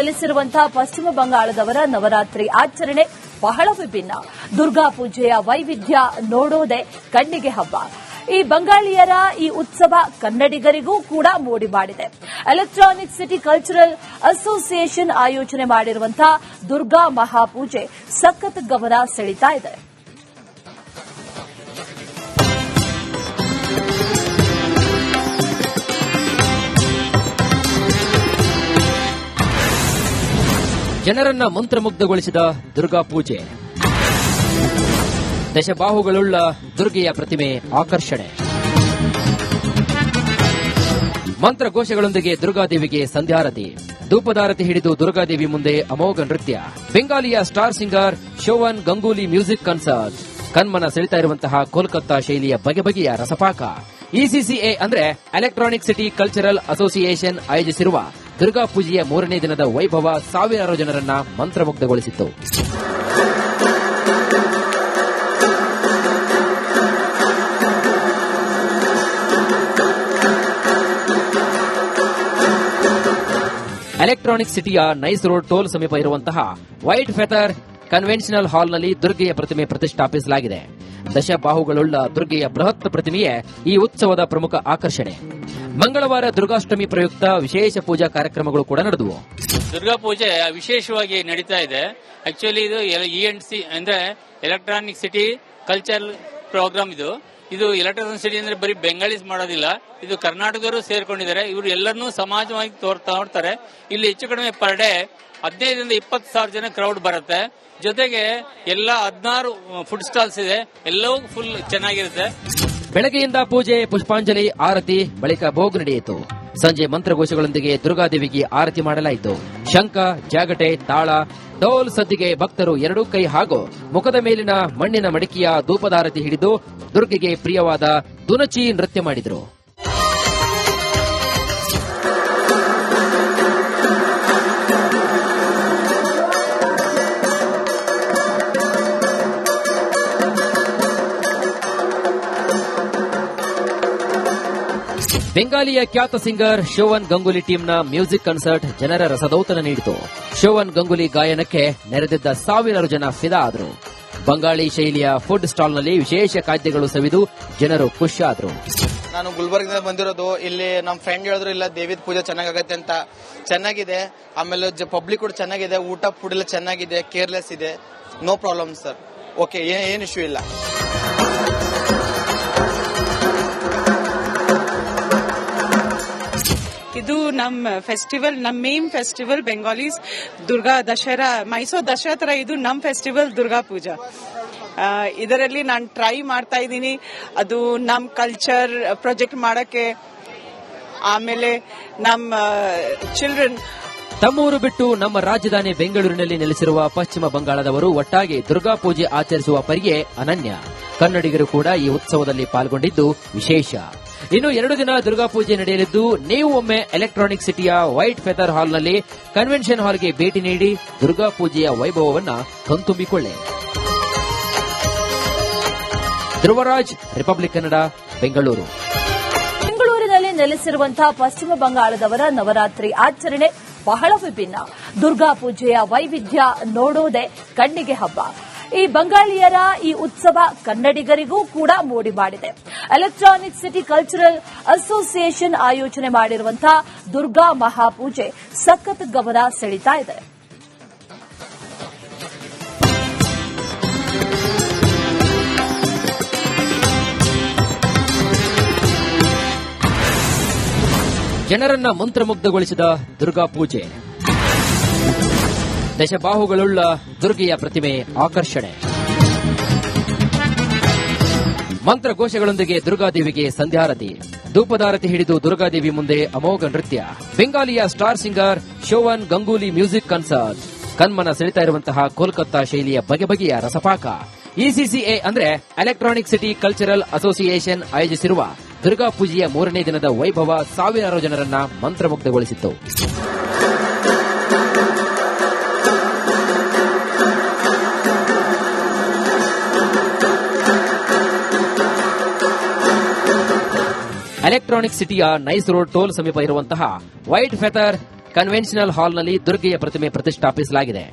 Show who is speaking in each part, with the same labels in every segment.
Speaker 1: ನೆಲೆಸಿರುವಂತಹ ಪಶ್ಚಿಮ ಬಂಗಾಳದವರ ನವರಾತ್ರಿ ಆಚರಣೆ ಬಹಳ ವಿಭಿನ್ನ. ದುರ್ಗಾ ಪೂಜೆಯ ವೈವಿಧ್ಯ ನೋಡೋದೇ ಕಣ್ಣಿಗೆ ಹಬ್ಬ. ಈ ಬಂಗಾಳಿಯರ ಈ ಉತ್ಸವ ಕನ್ನಡಿಗರಿಗೂ ಕೂಡ ಮೋಡಿ ಮಾಡಿದೆ. ಎಲೆಕ್ಟ್ರಾನಿಕ್ ಸಿಟಿ ಕಲ್ಚರಲ್ ಅಸೋಸಿಯೇಷನ್ ಆಯೋಜನೆ ಮಾಡಿರುವಂತಹ ದುರ್ಗಾ ಮಹಾಪೂಜೆ ಸಖತ್ ಗಮನ ಸೆಳೀತಾ ಇದೆ.
Speaker 2: ಜನರನ್ನ ಮಂತ್ರಮುಗ್ಧಗೊಳಿಸಿದ ದುರ್ಗಾ ಪೂಜೆ. ದಶಬಾಹುಗಳುಳ್ಳ ದುರ್ಗೆಯ ಪ್ರತಿಮೆ ಆಕರ್ಷಣೆ. ಮಂತ್ರಘೋಷಗಳೊಂದಿಗೆ ದುರ್ಗಾದೇವಿಗೆ ಸಂಧ್ಯಾರತಿ. ಧೂಪದಾರತಿ ಹಿಡಿದು ದುರ್ಗಾದೇವಿ ಮುಂದೆ ಅಮೋಘ ನೃತ್ಯ. ಬೆಂಗಾಲಿಯ star singer Shovan Ganguly music concert. ಕಣ್ಮನ ಸೆಳಿತಾ ಇರುವಂತಹ ಕೋಲ್ಕತ್ತಾ ಶೈಲಿಯ ಬಗೆ ಬಗೆಯ ರಸಪಾಕ. ಇಸಿಸಿಎ ಅಂದ್ರೆ ಎಲೆಕ್ಟ್ರಾನಿಕ್ ಸಿಟಿ ಕಲ್ಚರಲ್ ಅಸೋಸಿಯೇಷನ್ ಆಯೋಜಿಸಿರುವ ದುರ್ಗಾ ಪೂಜೆಯ 3ನೇ ದಿನದ ವೈಭವ ಸಾವಿರಾರು ಜನರನ್ನ ಮಂತ್ರಮುಗ್ಧಗೊಳಿಸಿತ್ತು. ಎಲೆಕ್ಟ್ರಾನಿಕ್ ಸಿಟಿಯ ನೈಸ್ ರೋಡ್ ಟೋಲ್ ಸಮೀಪ ಇರುವಂತಹ ವೈಟ್ ಫೆಥರ್ ಕನ್ವೆನ್ಷನಲ್ ಹಾಲ್ನಲ್ಲಿ ದುರ್ಗೆಯ ಪ್ರತಿಮೆ ಪ್ರತಿಷ್ಠಾಪಿಸಲಾಗಿದೆ. ದಶಬಾಹುಗಳುಳ್ಳ ದುರ್ಗೆಯ ಬೃಹತ್ ಪ್ರತಿಮೆಯೇ ಈ ಉತ್ಸವದ ಪ್ರಮುಖ ಆಕರ್ಷಣೆ. ಮಂಗಳವಾರ ದುರ್ಗಾಷ್ಟಮಿ ಪ್ರಯುಕ್ತ ವಿಶೇಷ ಪೂಜಾ ಕಾರ್ಯಕ್ರಮಗಳು ಕೂಡ ನಡೆದವು.
Speaker 3: ದುರ್ಗಾ ಪೂಜೆ ವಿಶೇಷವಾಗಿ ನಡೀತಾ ಇದೆ. ಆಕ್ಚುಲಿ ಇದು ಇಎನ್ಸಿ ಅಂದ್ರೆ ಎಲೆಕ್ಟ್ರಾನಿಕ್ ಸಿಟಿ ಕಲ್ಚರಲ್ ಪ್ರೋಗ್ರಾಮ್. ಇದು ಎಲೆಕ್ಟ್ರಾನಿಕ್ ಸಿಟಿ ಅಂದ್ರೆ ಬರೀ ಬೆಂಗಾಲೀಸ್ ಮಾಡೋದಿಲ್ಲ, ಇದು ಕರ್ನಾಟಕದವರು ಸೇರ್ಕೊಂಡಿದ್ದಾರೆ. ಇವರು ಎಲ್ಲರನ್ನೂ ಸಮಾಜವಾಗಿ ನೋಡ್ತಾರೆ. ಇಲ್ಲಿ ಹೆಚ್ಚು ಕಡಿಮೆ ಪರ್ ಡೇ 15,000 to 20,000 ಜನ ಕ್ರೌಡ್ ಬರುತ್ತೆ. ಜೊತೆಗೆ ಎಲ್ಲ 16 ಫುಡ್ ಸ್ಟಾಲ್ಸ್ ಇದೆ. ಎಲ್ಲವೂ ಫುಲ್ ಚೆನ್ನಾಗಿರುತ್ತೆ.
Speaker 2: ಬೆಳಗ್ಗೆಯಿಂದ ಪೂಜೆ, ಪುಷ್ಪಾಂಜಲಿ, ಆರತಿ, ಬಳಿಕ ಭೋಗ ನಡೆಯಿತು. ಸಂಜೆ ಮಂತ್ರಘೋಷಗಳೊಂದಿಗೆ ದುರ್ಗಾದೇವಿಗೆ ಆರತಿ ಮಾಡಲಾಯಿತು. ಶಂಖ, ಜಾಗಟೆ, ತಾಳ, ಡೋಲ್ ಸದ್ದಿಗೆ ಭಕ್ತರು ಎರಡೂ ಕೈ ಹಾಗೂ ಮುಖದ ಮೇಲಿನ ಮಣ್ಣಿನ ಮಡಿಕೆಯ ಧೂಪದಾರತಿ ಹಿಡಿದು ದುರ್ಗೆಗೆ ಪ್ರಿಯವಾದ ದುನಚಿ ನೃತ್ಯ ಮಾಡಿದರು. ಬೆಂಗಾಲಿಯ ಖ್ಯಾತ singer Shovan Ganguly ಟೀಮ್ನ music concert ಜನರ ರಸದೌತಣ ನೀಡಿತು. ಶೋವನ್ ಗಂಗೂಲಿ ಗಾಯನಕ್ಕೆ ನೆರೆದಿದ್ದ ಸಾವಿರಾರು ಜನ ಫಿದಾ ಆದರು. ಬಂಗಾಳಿ ಶೈಲಿಯ ಫುಡ್ ಸ್ಟಾಲ್ನಲ್ಲಿ ವಿಶೇಷ ಖಾದ್ಯಗಳು ಸವಿದು ಜನರು ಖುಷಿಯಾದರು.
Speaker 4: ನಾನು ಗುಲ್ಬರ್ಗದಿಂದ ಬಂದಿರೋದು. ಇಲ್ಲಿ ನಮ್ಮ ಫ್ರೆಂಡ್ ಹೇಳಿದ್ರು ಇಲ್ಲ ದೇವಿದ ಪೂಜೆ ಚೆನ್ನಾಗತ್ತೆ ಅಂತ. ಚೆನ್ನಾಗಿದೆ. ಆಮೇಲೆ ಪಬ್ಲಿಕ್ ಕೂಡ ಚೆನ್ನಾಗಿದೆ. ಊಟ ಫುಡ್ ಎಲ್ಲ ಚೆನ್ನಾಗಿದೆ. ಕೇರ್ಲೆಸ್ ಇದೆ. No problem sir. ಓಕೆ, ಏನ್ ಇಶ್ಯೂ ಇಲ್ಲ.
Speaker 5: ಇದು ನಮ್ಮ ಫೆಸ್ಟಿವಲ್, ನಮ್ಮ ಮೇನ್ ಫೆಸ್ಟಿವಲ್ ಬೆಂಗಾಲೀಸ್ ದುರ್ಗಾ ದಸರಾ, ಮೈಸೂರು ದಸರಾ ತರ ಇದು ನಮ್ಮ ಫೆಸ್ಟಿವಲ್ ದುರ್ಗಾ ಪೂಜಾ. ಇದರಲ್ಲಿ ನಾನು ಟ್ರೈ ಮಾಡ್ತಾ ಇದ್ದೀನಿ ಅದು ನಮ್ಮ ಕಲ್ಚರ್ ಪ್ರೊಜೆಕ್ಟ್ ಮಾಡಕ್ಕೆ. ಆಮೇಲೆ ನಮ್ಮ ಚಿಲ್ಡ್ರನ್
Speaker 2: ತಮ್ಮೂರು ಬಿಟ್ಟು ನಮ್ಮ ರಾಜಧಾನಿ ಬೆಂಗಳೂರಿನಲ್ಲಿ ನೆಲೆಸಿರುವ ಪಶ್ಚಿಮ ಬಂಗಾಳದವರು ಒಟ್ಟಾಗಿ ದುರ್ಗಾ ಪೂಜೆ ಆಚರಿಸುವ ಪರಿಯೇ ಅನನ್ಯ. ಕನ್ನಡಿಗರು ಕೂಡ ಈ ಉತ್ಸವದಲ್ಲಿ ಪಾಲ್ಗೊಂಡಿದ್ದು ವಿಶೇಷ. ಇನ್ನು 2 ದಿನ ದುರ್ಗಾ ಪೂಜೆ ನಡೆಯಲಿದ್ದು ನೀವು ಒಮ್ಮೆ ಎಲೆಕ್ಟ್ರಾನಿಕ್ ಸಿಟಿಯ ವೈಟ್ ಫೆಥರ್ ಹಾಲ್ನಲ್ಲಿ ಕನ್ವೆನ್ಷನ್ ಹಾಲ್ಗೆ ಭೇಟಿ ನೀಡಿ ದುರ್ಗಾ ಪೂಜೆಯ ವೈಭವವನ್ನು ಕಣ್ತುಂಬಿಕೊಳ್ಳಿ. ಧ್ರುವರಾಜ್, ರಿಪಬ್ಲಿಕ್ ಕನ್ನಡ, ಬೆಂಗಳೂರು.
Speaker 1: ಬೆಂಗಳೂರಿನಲ್ಲಿ ನೆಲೆಸಿರುವಂತಹ ಪಶ್ಚಿಮ ಬಂಗಾಳದವರ ನವರಾತ್ರಿ ಆಚರಣೆ ಬಹಳ ವಿಭಿನ್ನ. ದುರ್ಗಾ ಪೂಜೆಯ ವೈವಿಧ್ಯ ನೋಡೋದೇ ಕಣ್ಣಿಗೆ ಹಬ್ಬ. ಈ ಬಂಗಾಳಿಯರ ಈ ಉತ್ಸವ ಕನ್ನಡಿಗರಿಗೂ ಕೂಡ ಮೋಡಿ ಮಾಡಿದೆ. ಎಲೆಕ್ಟ್ರಾನಿಕ್ ಸಿಟಿ ಕಲ್ಚರಲ್ ಅಸೋಸಿಯೇಷನ್ ಆಯೋಜನೆ ಮಾಡಿರುವಂತಹ ದುರ್ಗಾ ಮಹಾಪೂಜೆ ಸಖತ್ ಗಮನ ಸೆಳೀತಾ ಇದೆ.
Speaker 2: ಜನರನ್ನ ಮಂತ್ರಮುಗ್ಧಗೊಳಿಸಿದ ದುರ್ಗಾ ಪೂಜೆ. ದಶಬಾಹುಗಳುಳ್ಳ ದುರ್ಗೆಯ ಪ್ರತಿಮೆ ಆಕರ್ಷಣೆ. ಮಂತ್ರಘೋಷಗಳೊಂದಿಗೆ ದುರ್ಗಾದೇವಿಗೆ ಸಂಧ್ಯಾರತಿ. ಧೂಪದಾರತಿ ಹಿಡಿದು ದುರ್ಗಾದೇವಿ ಮುಂದೆ ಅಮೋಘ ನೃತ್ಯ. ಬೆಂಗಾಲಿಯ star singer Shovan Ganguly music concert. ಕಣ್ಮನ ಸೆಳಿತಾ ಇರುವಂತಹ ಕೋಲ್ಕತ್ತಾ ಶೈಲಿಯ ಬಗೆ ಬಗೆಯ ರಸಪಾಕ. ಇಸಿಸಿಎ ಅಂದ್ರೆ ಎಲೆಕ್ಟ್ರಾನಿಕ್ ಸಿಟಿ ಕಲ್ಚರಲ್ ಅಸೋಸಿಯೇಷನ್ ಆಯೋಜಿಸಿರುವ ದುರ್ಗಾ ಪೂಜೆಯ 3ನೇ ದಿನದ ವೈಭವ ಸಾವಿರಾರು ಜನರನ್ನ ಮಂತ್ರಮುಗ್ಧಗೊಳಿಸಿತ್ತು. ಎಲೆಕ್ಟ್ರಾನಿಕ್ ಸಿಟಿಯ ನೈಸ್ ರೋಡ್ ಟೋಲ್ ಸಮೀಪ ಇರುವಂತಹ ವೈಟ್ ಫೆಥರ್ ಕನ್ವೆನ್ಷನಲ್ ಹಾಲ್ನಲ್ಲಿ ದುರ್ಗೆಯ ಪ್ರತಿಮೆ ಪ್ರತಿಷ್ಠಾಪಿಸಲಾಗಿದೆ.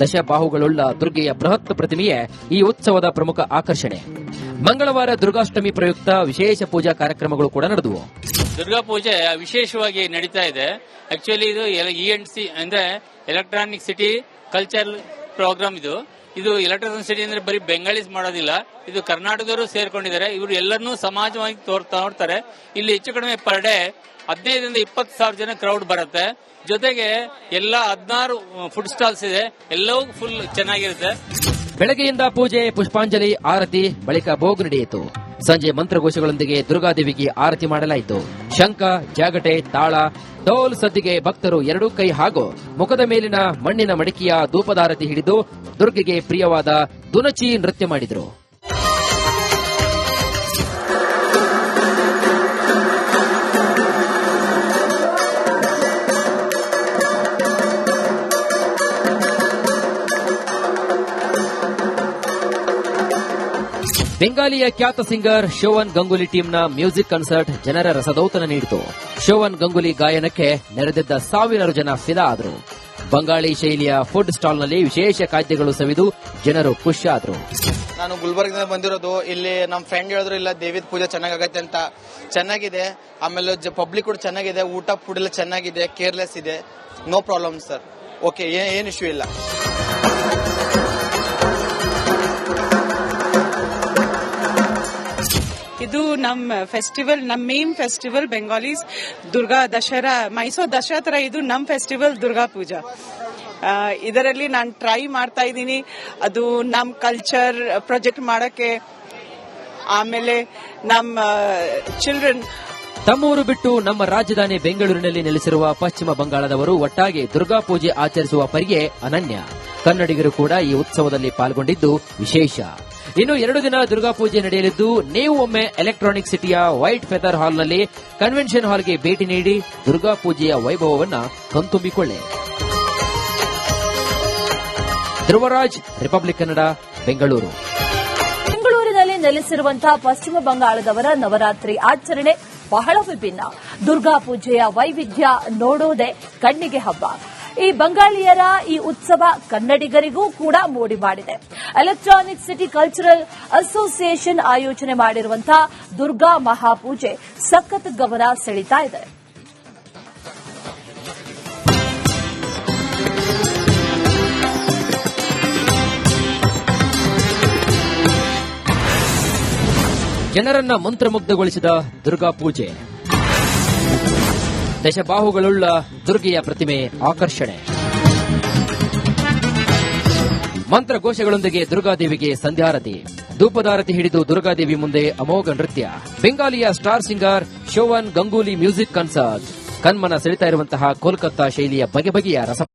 Speaker 2: ದಶಬಾಹುಗಳುಳ್ಳ ದುರ್ಗೆಯ ಬೃಹತ್ ಪ್ರತಿಮೆಯೇ ಈ ಉತ್ಸವದ ಪ್ರಮುಖ ಆಕರ್ಷಣೆ. ಮಂಗಳವಾರ ದುರ್ಗಾಷ್ಟಮಿ ಪ್ರಯುಕ್ತ ವಿಶೇಷ ಪೂಜಾ ಕಾರ್ಯಕ್ರಮಗಳು ಕೂಡ ನಡೆದವು.
Speaker 3: ದುರ್ಗಾ ಪೂಜೆ ವಿಶೇಷವಾಗಿ ನಡೀತಾ ಇದೆ. ಆಕ್ಚುಲಿ ಇದು ENC ಅಂದ್ರೆ ಎಲೆಕ್ಟ್ರಾನಿಕ್ ಸಿಟಿ ಕಲ್ಚರಲ್ ಪ್ರೋಗ್ರಾಮ್. ಇದು ಎಲೆಕ್ಟ್ರಾನಿಕ್ ಸಿಟಿ ಅಂದ್ರೆ ಬರೀ ಬೆಂಗಾಳೀಸ್ ಮಾಡೋದಿಲ್ಲ, ಇದು ಕರ್ನಾಟಕದವರು ಸೇರ್ಕೊಂಡಿದ್ದಾರೆ. ಇವರು ಎಲ್ಲರನ್ನೂ ಸಮಾಜವಾಗಿ ನೋಡ್ತಾರೆ. ಇಲ್ಲಿ ಹೆಚ್ಚು ಕಡಿಮೆ ಪರ್ ಡೇ 15,000 to 20,000 ಜನ ಕ್ರೌಡ್ ಬರುತ್ತೆ. ಜೊತೆಗೆ ಎಲ್ಲ 16 ಫುಡ್ ಸ್ಟಾಲ್ಸ್ ಇದೆ, ಎಲ್ಲವೂ ಫುಲ್ ಚೆನ್ನಾಗಿರುತ್ತೆ.
Speaker 2: ಬೆಳಗ್ಗೆಯಿಂದ ಪೂಜೆ, ಪುಷ್ಪಾಂಜಲಿ, ಆರತಿ, ಬಳಿಕ ಭೋಗ ನಡೆಯಿತು. ಸಂಜೆ ಮಂತ್ರಘೋಷಗಳೊಂದಿಗೆ ದುರ್ಗಾದೇವಿಗೆ ಆರತಿ ಮಾಡಲಾಯಿತು. ಶಂಖ, ಜಾಗಟೆ, ತಾಳ, ಡೋಲ್ ಸದ್ದಿಗೆ ಭಕ್ತರು ಎರಡೂ ಕೈ ಹಾಗೂ ಮುಖದ ಮೇಲಿನ ಮಣ್ಣಿನ ಮಡಿಕೆಯ ಧೂಪದಾರತಿ ಹಿಡಿದು ದುರ್ಗೆಗೆ ಪ್ರಿಯವಾದ ದುನಚಿ ನೃತ್ಯ ಮಾಡಿದರು. ಬೆಂಗಾಲಿಯ ಖ್ಯಾತ singer Shovan Ganguly ಟೀಮ್ನ music concert ಜನರ ರಸದೌತಣ ನೀಡಿತು. ಶೋವನ್ ಗಂಗೂಲಿ ಗಾಯನಕ್ಕೆ ನೆರೆದಿದ್ದ ಸಾವಿರಾರು ಜನ ಫಿದಾ ಆದರು. ಬಂಗಾಳಿ ಶೈಲಿಯ ಫುಡ್ ಸ್ಟಾಲ್ನಲ್ಲಿ ವಿಶೇಷ ಖಾದ್ಯಗಳು ಸವಿದು ಜನರು ಖುಷಿ ಆದರು.
Speaker 4: ನಾನು ಗುಲ್ಬರ್ಗದಿಂದ ಬಂದಿರೋದು. ಇಲ್ಲಿ ನಮ್ಮ ಫ್ರೆಂಡ್ ಹೇಳಿದ್ರು ಇಲ್ಲ ದೇವಿದ ಪೂಜೆ ಚೆನ್ನಾಗತ್ತೆ ಅಂತ. ಚೆನ್ನಾಗಿದೆ. ಆಮೇಲೆ ಪಬ್ಲಿಕ್ ಕೂಡ ಚೆನ್ನಾಗಿದೆ. ಊಟ ಫುಡ್ ಎಲ್ಲ ಚೆನ್ನಾಗಿದೆ. ಕೇರ್ಲೆಸ್ ಇದೆ. No problem sir. ಓಕೆ, ಏನ್ ಇಶ್ಯೂ ಇಲ್ಲ.
Speaker 5: ಇದು ನಮ್ಮ ಫೆಸ್ಟಿವಲ್, ನಮ್ಮ ಮೇನ್ ಫೆಸ್ಟಿವಲ್ ಬೆಂಗಾಲೀಸ್ ದುರ್ಗಾ ದಸರಾ, ಮೈಸೂರು ದಸರಾ. ಇದು ನಮ್ಮ ಫೆಸ್ಟಿವಲ್ ದುರ್ಗಾ ಪೂಜಾ. ಇದರಲ್ಲಿ ನಾನು ಟ್ರೈ ಮಾಡ್ತಾ ಇದ್ದೀನಿ ಅದು ನಮ್ಮ ಕಲ್ಚರ್ ಪ್ರೊಜೆಕ್ಟ್ ಮಾಡಕ್ಕೆ. ಆಮೇಲೆ ನಮ್ಮ ಚಿಲ್ಡ್ರನ್
Speaker 2: ತಮ್ಮೂರು ಬಿಟ್ಟು ನಮ್ಮ ರಾಜಧಾನಿ ಬೆಂಗಳೂರಿನಲ್ಲಿ ನೆಲೆಸಿರುವ ಪಶ್ಚಿಮ ಬಂಗಾಳದವರು ಒಟ್ಟಾಗಿ ದುರ್ಗಾ ಪೂಜೆ ಆಚರಿಸುವ ಪರಿಗೆ ಅನನ್ಯ. ಕನ್ನಡಿಗರು ಕೂಡ ಈ ಉತ್ಸವದಲ್ಲಿ ಪಾಲ್ಗೊಂಡಿದ್ದು ವಿಶೇಷ. ಇನ್ನು 2 ದಿನ ದುರ್ಗಾ ಪೂಜೆ ನಡೆಯಲಿದ್ದು, ನೀವು ಒಮ್ಮೆ ಎಲೆಕ್ಟ್ರಾನಿಕ್ ಸಿಟಿಯ ವೈಟ್ ಫೆದರ್ ಹಾಲ್ನಲ್ಲಿ ಕನ್ವೆನ್ಷನ್ ಹಾಲ್ಗೆ ಭೇಟಿ ನೀಡಿ ದುರ್ಗಾ ಪೂಜೆಯ ವೈಭವವನ್ನು ಕಣ್ತುಂಬಿಕೊಳ್ಳಿ. ಧ್ರುವರಾಜ್, ರಿಪಬ್ಲಿಕ್ ಕನ್ನಡ, ಬೆಂಗಳೂರು.
Speaker 1: ಬೆಂಗಳೂರಿನಲ್ಲಿ ನೆಲೆಸಿರುವಂತಹ ಪಶ್ಚಿಮ ಬಂಗಾಳದವರ ನವರಾತ್ರಿ ಆಚರಣೆ ಬಹಳ ವಿಭಿನ್ನ. ದುರ್ಗಾ ಪೂಜೆಯ ವೈವಿಧ್ಯ ನೋಡೋದೇ ಕಣ್ಣಿಗೆ ಹಬ್ಬ. ಈ ಬಂಗಾಳಿಯರ ಈ ಉತ್ಸವ ಕನ್ನಡಿಗರಿಗೂ ಕೂಡ ಮೋಡಿ ಮಾಡಿದೆ. ಎಲೆಕ್ಟ್ರಾನಿಕ್ ಸಿಟಿ ಕಲ್ಚರಲ್ ಅಸೋಸಿಯೇಷನ್ ಆಯೋಜನೆ ಮಾಡಿರುವಂತಹ ದುರ್ಗಾ ಮಹಾಪೂಜೆ ಸಖತ್ ಗಮನ ಸೆಳೀತಾ ಇದೆ.
Speaker 2: ಜನರನ್ನ ಮಂತ್ರಮುಗ್ಧಗೊಳಿಸಿದ ದುರ್ಗಾ ಪೂಜೆ. ದಶಬಾಹುಗಳುಳ್ಳ ದುರ್ಗೆಯ ಪ್ರತಿಮೆ ಆಕರ್ಷಣೆ. ಮಂತ್ರಘೋಷಗಳೊಂದಿಗೆ ದುರ್ಗಾದೇವಿಗೆ ಸಂಧ್ಯಾರತಿ, ಧೂಪದಾರತಿ ಹಿಡಿದು ದುರ್ಗಾದೇವಿ ಮುಂದೆ ಅಮೋಘ ನೃತ್ಯ. ಬೆಂಗಾಲಿಯ star singer Shovan Ganguly music concert. ಕಣ್ಮನ ಸೆಳೀತಾ ಇರುವಂತಹ ಕೋಲ್ಕತ್ತಾ ಶೈಲಿಯ ಬಗೆ ಬಗೆಯ ರಸ